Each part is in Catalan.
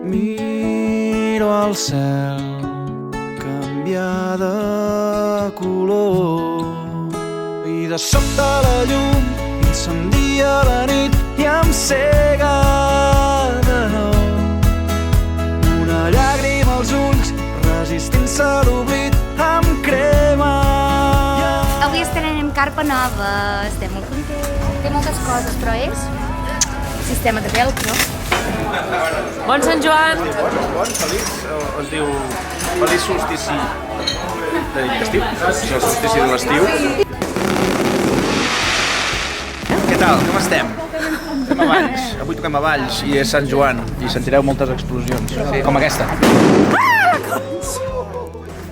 Miro al cel canviar de color i de sobte la llum incendia la nit i em cega de nou. Una llàgrima als ulls resistint-se a l'oblit em crema. Avui estrenem carpa nova, estem molt contents. Té moltes coses, però és sistema de velcro. Bon Sant Joan! Bon, feliç, es diu feliç solstici d'estiu, és el solstici de l'estiu. Què tal, com estem? Estem a Valls, avui toquem a Valls i és Sant Joan i sentireu moltes explosions, com aquesta.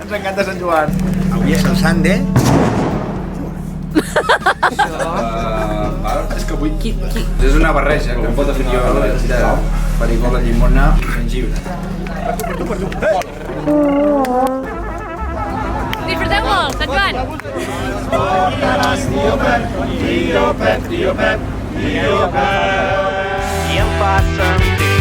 Ens encanta Sant Joan. Avui és el sant de... És que avui és una barreja que em pot definir de farigola, llimona i jengibre. Per tu. Disfruteu molt, Sant Joan! I em fa sentir